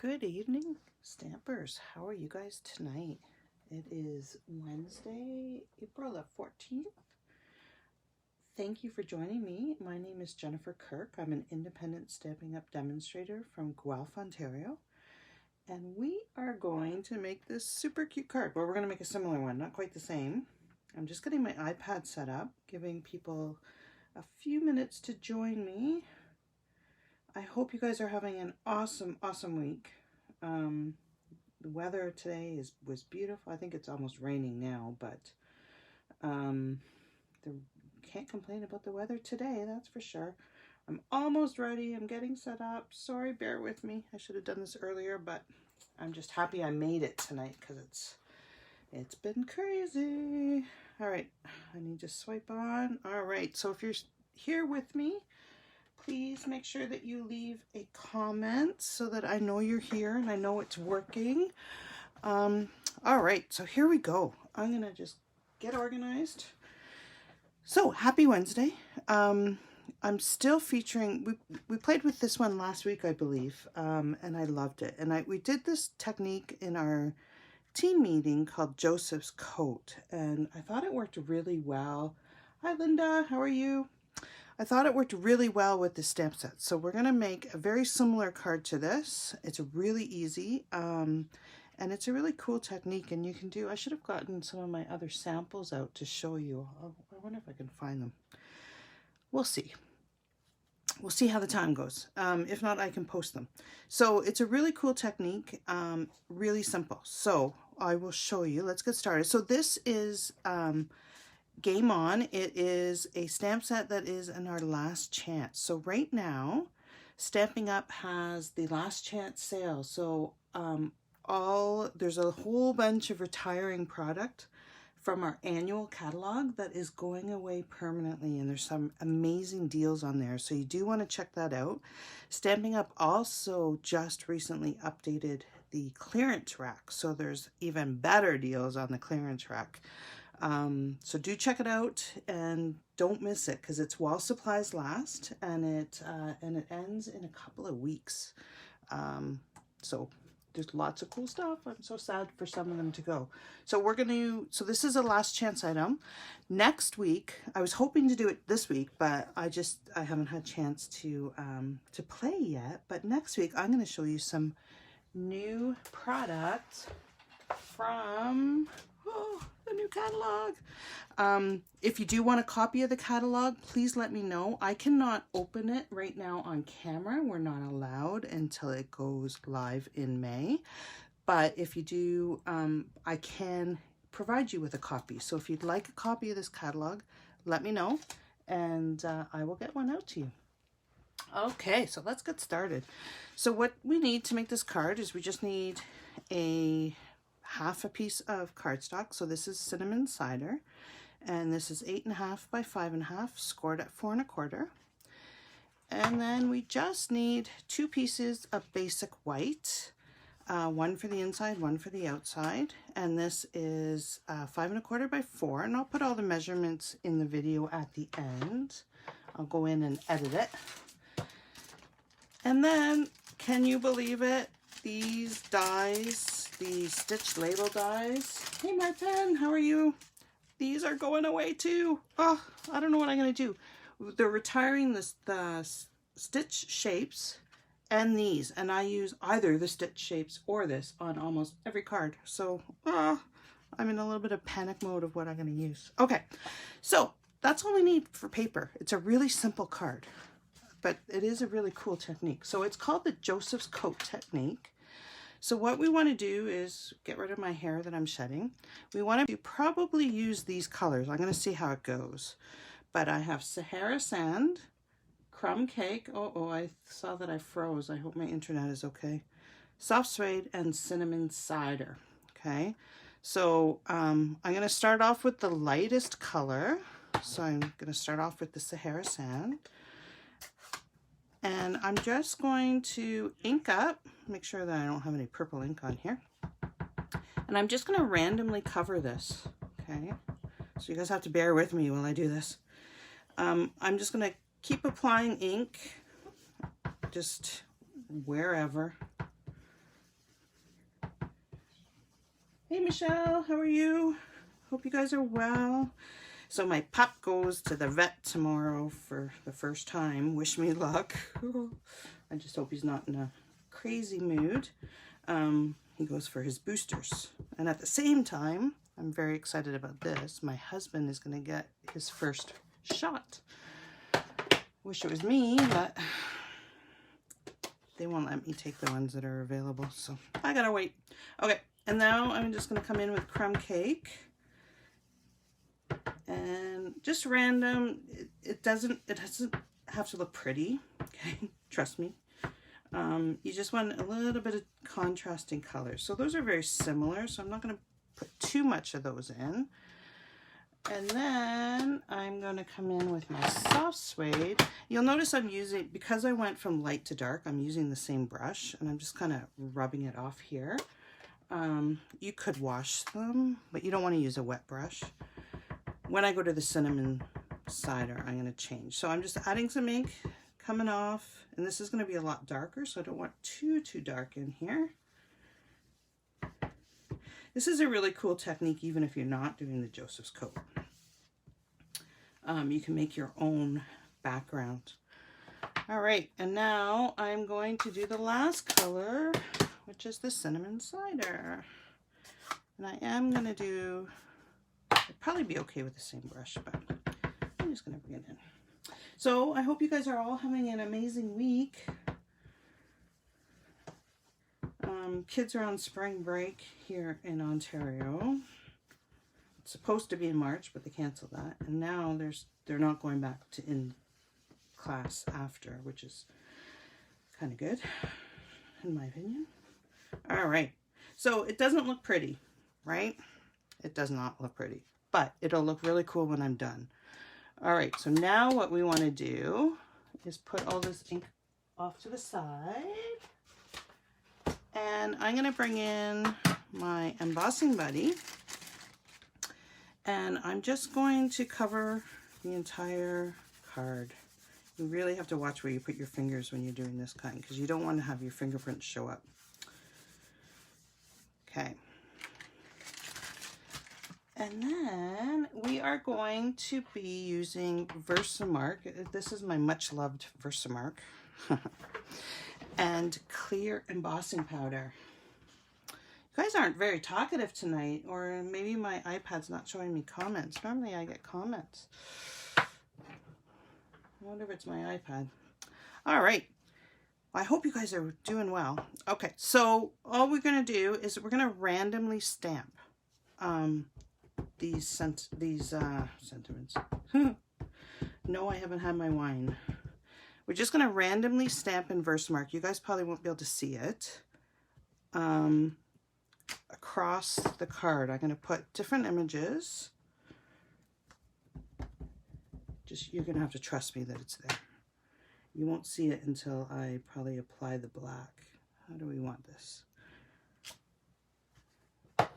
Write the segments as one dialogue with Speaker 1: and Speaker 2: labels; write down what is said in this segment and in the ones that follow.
Speaker 1: Good evening, stampers. How are you guys tonight? It is Wednesday, April the 14th. Thank you for joining me. My name is Jennifer Kirk. I'm an independent Stampin' Up! Demonstrator from Guelph, Ontario. And we are going to make this super cute card. Well, we're going to make a similar one, not quite the same. I'm just getting my iPad set up, giving people a few minutes to join me. I hope you guys are having an awesome week. The weather today was beautiful. I think it's almost raining now, but can't complain about the weather today, that's for sure. I'm almost ready. I'm getting set up. Sorry, bear with me. I should have done this earlier, but I'm just happy I made it tonight because it's been crazy. All right, I need to swipe on. All right, so if you're here with me, please make sure that you leave a comment so that I know you're here and I know it's working. All right, so here we go. I'm gonna just get organized. So happy Wednesday. I'm still featuring, we played with this one last week, I believe, and I loved it. And we did this technique in our team meeting called Joseph's Coat, and I thought it worked really well. Hi Linda, how are you? I thought it worked really well with the stamp set. So we're going to make a very similar card to this. It's really easy, and it's a really cool technique. And you can do, I should have gotten some of my other samples out to show you. I wonder if I can find them. We'll see. We'll see how the time goes. If not, I can post them. So it's a really cool technique, really simple. So I will show you. Let's get started. So this is GameOn. It is a stamp set that is in our last chance. So right now, Stampin' Up! Has the last chance sale. So there's a whole bunch of retiring product from our annual catalog that is going away permanently, and there's some amazing deals on there. So you do want to check that out. Stampin' Up! Also just recently updated the clearance rack. So there's even better deals on the clearance rack. So do check it out and don't miss it because it's while supplies last, and it ends in a couple of weeks. So there's lots of cool stuff. I'm so sad for some of them to go. So so this is a last chance item. Next week, I was hoping to do it this week, but I haven't had a chance to play yet. But next week, I'm going to show you some new products from the new catalog. If you do want a copy of the catalog, please let me know. I cannot open it right now on camera. We're not allowed until it goes live in May. But if you do, I can provide you with a copy. So if you'd like a copy of this catalog, let me know and I will get one out to you. Okay, so let's get started. So what we need to make this card is we just need half a piece of cardstock. So this is Cinnamon Cider, and this is 8.5 by 5.5, scored at 4 1/4. And then we just need 2 pieces of basic white, one for the inside, one for the outside. And this is 5 1/4 by 4, and I'll put all the measurements in the video at the end. I'll go in and edit it. And then, can you believe it? These dies, the stitch label dies. Hey Martin, how are you? These are going away too. Oh, I don't know what I'm going to do. They're retiring the stitch shapes and these, and I use either the stitch shapes or this on almost every card. So I'm in a little bit of panic mode of what I'm going to use. Okay, so that's all we need for paper. It's a really simple card, but it is a really cool technique. So it's called the Joseph's Coat technique. So what we want to do is get rid of my hair that I'm shedding. We want to probably use these colors. I'm going to see how it goes. But I have Sahara Sand, Crumb Cake. Oh, I saw that I froze. I hope my internet is okay. Soft Suede and Cinnamon Cider. Okay. So I'm going to start off with the lightest color. So I'm going to start off with the Sahara Sand. And I'm just going to ink up, make sure that I don't have any purple ink on here. And I'm just going to randomly cover this, okay? So you guys have to bear with me while I do this. I'm just going to keep applying ink, just wherever. Hey Michelle, how are you? Hope you guys are well. So my pup goes to the vet tomorrow for the first time. Wish me luck. I just hope he's not in a crazy mood. He goes for his boosters. And at the same time, I'm very excited about this. My husband is going to get his first shot. Wish it was me, but they won't let me take the ones that are available. So I gotta wait. Okay, and now I'm just going to come in with crumb cake. And just random, it doesn't have to look pretty, okay? Trust me. You just want a little bit of contrasting colors. So those are very similar, so I'm not going to put too much of those in. And then I'm going to come in with my soft suede. You'll notice I'm using, because I went from light to dark, I'm using the same brush, and I'm just kind of rubbing it off here. You could wash them, but you don't want to use a wet brush. When I go to the Cinnamon Cider, I'm going to change. So I'm just adding some ink, coming off, and this is going to be a lot darker, so I don't want too dark in here. This is a really cool technique, even if you're not doing the Joseph's coat. You can make your own background. All right, and now I'm going to do the last color, which is the Cinnamon Cider. And I am going to do... I'd probably be okay with the same brush, but I'm just going to bring it in. So I hope you guys are all having an amazing week. Kids are on spring break here in Ontario. It's supposed to be in March, but they canceled that. And now they're not going back to in class after, which is kind of good, in my opinion. All right. So it doesn't look pretty, right? It does not look pretty, but it'll look really cool when I'm done. All right, so now what we want to do is put all this ink off to the side. And I'm going to bring in my embossing buddy. And I'm just going to cover the entire card. You really have to watch where you put your fingers when you're doing this kind, because you don't want to have your fingerprints show up. Okay. And then we are going to be using Versamark. This is my much loved Versamark. And clear embossing powder. You guys aren't very talkative tonight, or maybe my iPad's not showing me comments. Normally I get comments. I wonder if it's my iPad. All right. I hope you guys are doing well. Okay, so all we're going to do is we're going to randomly stamp these sentiments. No, I haven't had my wine. We're just going to randomly stamp in Versamark. You guys probably won't be able to see it. Across the card, I'm going to put different images. Just, you're going to have to trust me that it's there. You won't see it until I probably apply the black. How do we want this? Okay.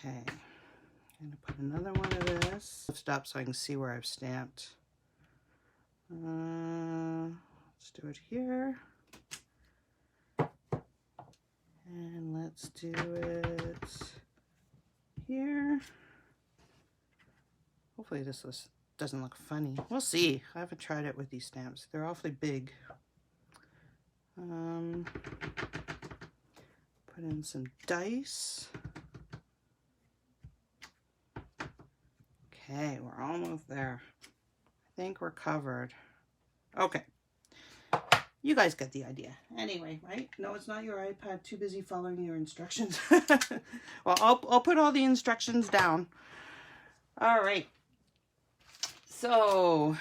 Speaker 1: I'm going to put another one of this. Lift up so I can see where I've stamped. Let's do it here. And let's do it here. Hopefully this doesn't look funny. We'll see. I haven't tried it with these stamps. They're awfully big. Put in some dice. Okay, we're almost there. I think we're covered. Okay. You guys get the idea. Anyway, right? No, it's not your iPad. Too busy following your instructions. Well, I'll put all the instructions down. All right. So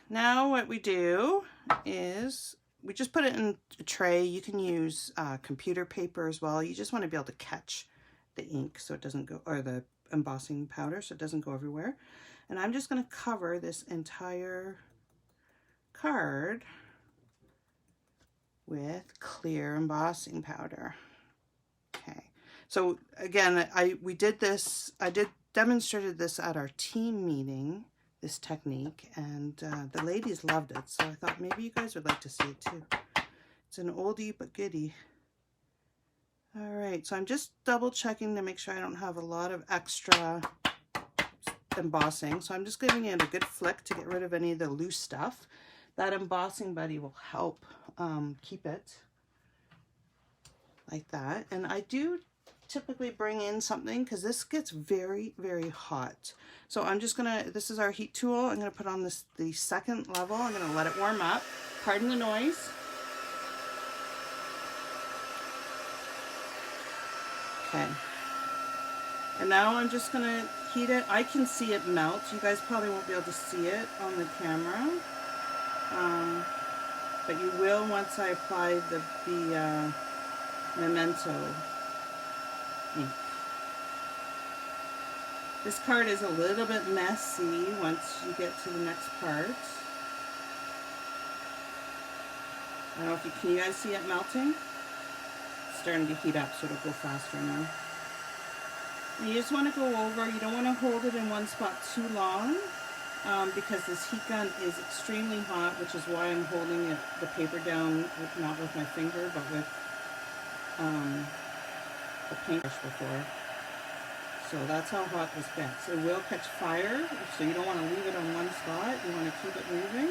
Speaker 1: now what we do is we just put it in a tray. You can use computer paper as well. You just want to be able to catch the ink so it doesn't go, or the embossing powder so it doesn't go everywhere. And I'm just going to cover this entire card with clear embossing powder. Okay. So again, I demonstrated this at our team meeting, this technique, and the ladies loved it. So I thought maybe you guys would like to see it too. It's an oldie but goodie. All right, so I'm just double checking to make sure I don't have a lot of extra embossing. So I'm just giving it a good flick to get rid of any of the loose stuff. That embossing buddy will help keep it like that. And I do typically bring in something because this gets very, very hot. So I'm just gonna, this is our heat tool. I'm gonna put on the second level. I'm gonna let it warm up. Pardon the noise. Okay. And now I'm just gonna heat it. I can see it melt. You guys probably won't be able to see it on the camera. But you will once I apply the Memento ink. This card is a little bit messy once you get to the next part. I don't know if you can you guys see it melting? It's starting to heat up, so it'll go faster now. And you just want to go over, you don't want to hold it in one spot too long because this heat gun is extremely hot, which is why I'm holding the paper down, not with my finger, but with the paintbrush before. So that's how hot this gets. It will catch fire, so you don't want to leave it on one spot. You want to keep it moving.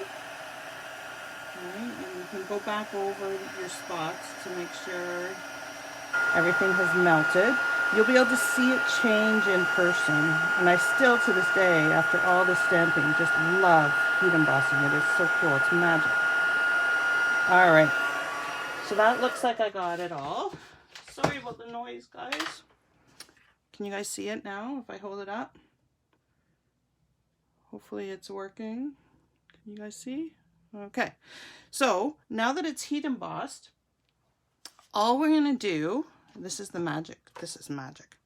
Speaker 1: Okay, and you can go back over your spots to make sure everything has melted. You'll be able to see it change in person. And I still, to this day, after all this stamping, just love heat embossing. It is so cool. It's magic. All right. So that looks like I got it all. Sorry about the noise, guys. Can you guys see it now if I hold it up? Hopefully it's working. Can you guys see? Okay. So now that it's heat embossed, all we're going to do, this is the magic, this is magic,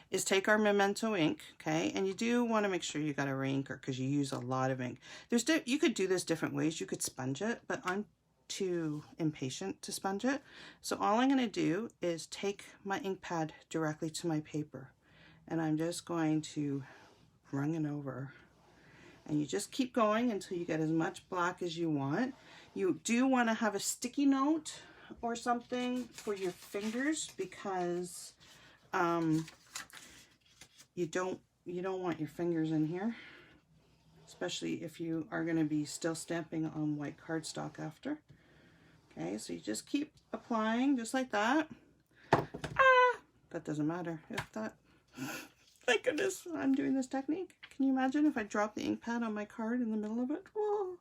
Speaker 1: is take our Memento ink, okay? And you do want to make sure you got a inker because you use a lot of ink. You could do this different ways. You could sponge it, but I'm too impatient to sponge it. So all I'm going to do is take my ink pad directly to my paper, and I'm just going to run it over. And you just keep going until you get as much black as you want. You do want to have a sticky note or something for your fingers because you don't want your fingers in here, especially if you are going to be still stamping on white cardstock after. Okay, so you just keep applying just like that. That doesn't matter if that, thank goodness I'm doing this technique. Can you imagine if I drop the ink pad on my card in the middle of it? Whoa.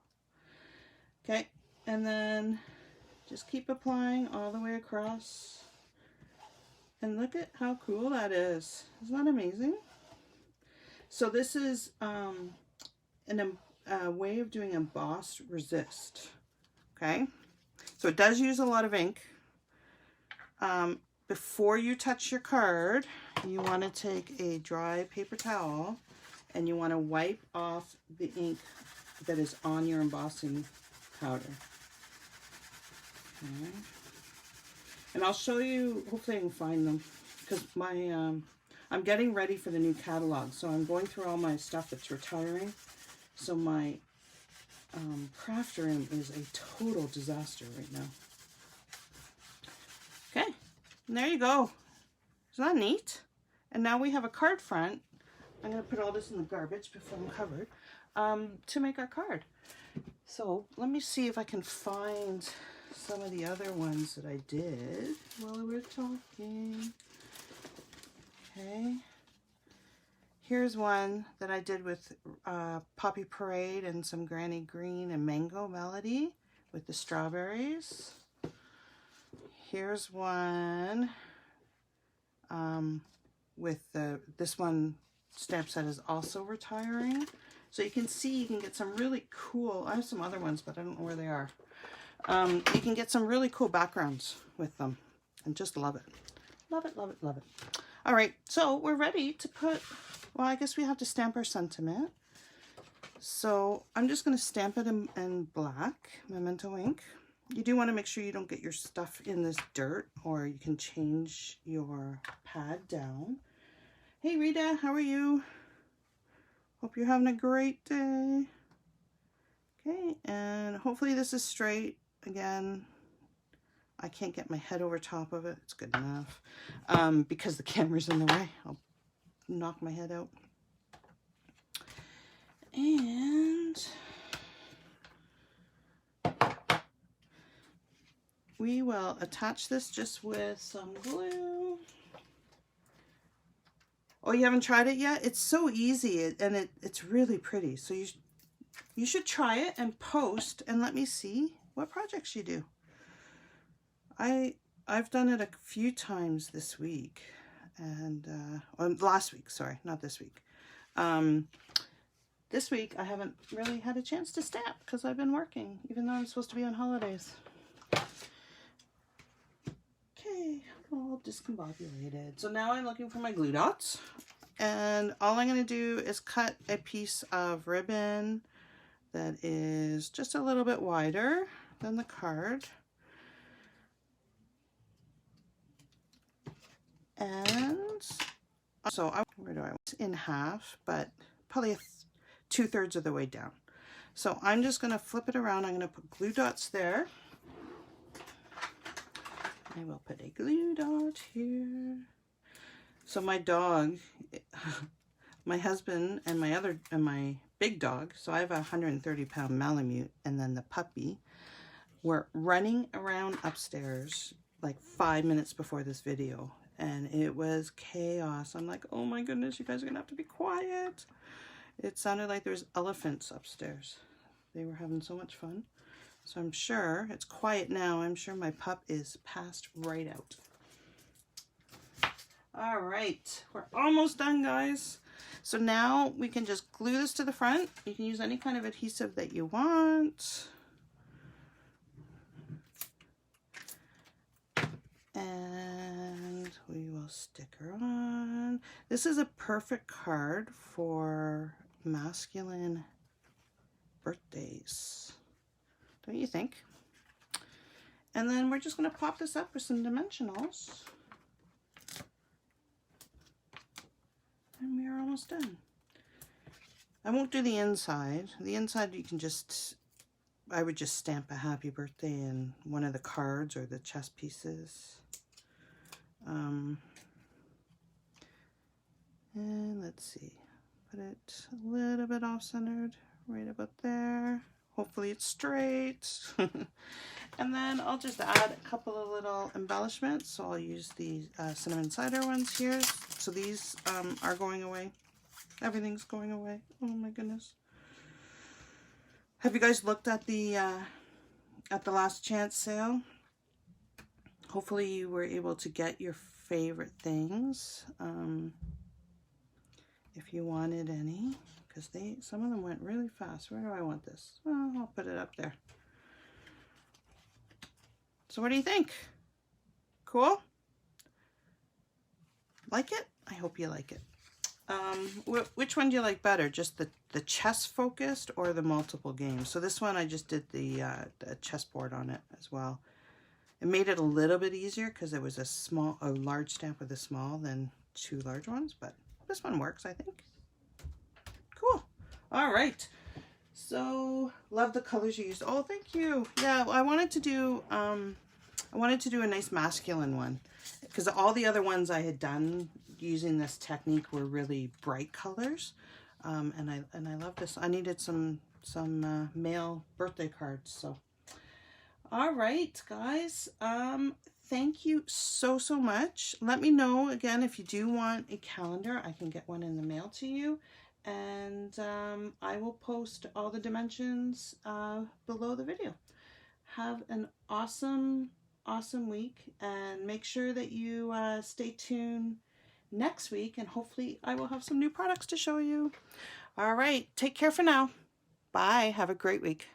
Speaker 1: Okay, and then just keep applying all the way across. And look at how cool that is. Isn't that amazing? So this is a way of doing emboss resist. Okay, so it does use a lot of ink. Before you touch your card, you want to take a dry paper towel and you want to wipe off the ink that is on your embossing powder. Okay. And I'll show you, hopefully I can find them, because my I'm getting ready for the new catalog, so I'm going through all my stuff that's retiring. So my craft room is a total disaster right now. Okay, and there you go. Isn't that neat? And now we have a card front. I'm going to put all this in the garbage before I'm covered to make our card. So let me see if I can find some of the other ones that I did while we were talking. Okay. Here's one that I did with Poppy Parade and some Granny Green and Mango Melody with the strawberries. Here's one with this one stamp set is also retiring. So you can see you can get some really cool, I have some other ones, but I don't know where they are. You can get some really cool backgrounds with them and just love it. Love it, love it, love it. All right, so we're ready to put, well, I guess we have to stamp our sentiment. So I'm just going to stamp it in black, Memento ink. You do want to make sure you don't get your stuff in this dirt, or you can change your pad down. Hey Rita, how are you? Hope you're having a great day. Okay, and hopefully this is straight. Again, I can't get my head over top of it. It's good enough. Because the camera's in the way, I'll knock my head out. And we will attach this just with some glue. Oh, you haven't tried it yet? It's so easy, and it's really pretty. So you should try it and post and let me see what projects you do. I've done it a few times this week, and last week, sorry, not this week. This week I haven't really had a chance to stamp because I've been working, even though I'm supposed to be on holidays. Okay, all discombobulated. So now I'm looking for my glue dots, and all I'm going to do is cut a piece of ribbon that is just a little bit wider than the card. And so where do I want in half, but probably 2/3 of the way down. So I'm just going to flip it around. I'm going to put glue dots there. I will put a glue dot here. So my dog, my husband and my big dog, so I have a 130-pound Malamute, and then the puppy, were running around upstairs like 5 minutes before this video, and it was chaos. I'm like, oh my goodness, you guys are gonna have to be quiet. It sounded like there was elephants upstairs. They were having so much fun. So I'm sure it's quiet now. I'm sure my pup is passed right out. All right, we're almost done, guys. So now we can just glue this to the front. You can use any kind of adhesive that you want. And we will stick her on. This is a perfect card for masculine birthdays, don't you think? And then we're just going to pop this up with some dimensionals. And we are almost done. I won't do the inside. The inside you can just, I would just stamp a happy birthday in one of the cards or the chess pieces. And let's see, put it a little bit off-centered, right about there. Hopefully it's straight. And then I'll just add a couple of little embellishments. So I'll use the Cinnamon Cider ones here. So these are going away. Everything's going away. Oh my goodness. Have you guys looked at the last chance sale? Hopefully you were able to get your favorite things. If you wanted any, because some of them went really fast. Where do I want this? Well, I'll put it up there. So what do you think? Cool? Like it? I hope you like it. Which one do you like better? Just the chess focused or the multiple games? So this one I just did the chessboard on it as well. It made it a little bit easier because it was a large stamp with a small than 2 large ones, but this one works, I think. Cool. All right. So love the colors you used. Oh, thank you. Yeah, I wanted to do a nice masculine one because all the other ones I had done using this technique were really bright colors, and I love this. I needed some male birthday cards. So, all right, guys. Thank you so much. Let me know again if you do want a calendar. I can get one in the mail to you. And I will post all the dimensions below the video. Have an awesome week, and make sure that you stay tuned next week, and hopefully I will have some new products to show you. All right, take care for now. Bye. Have a great week.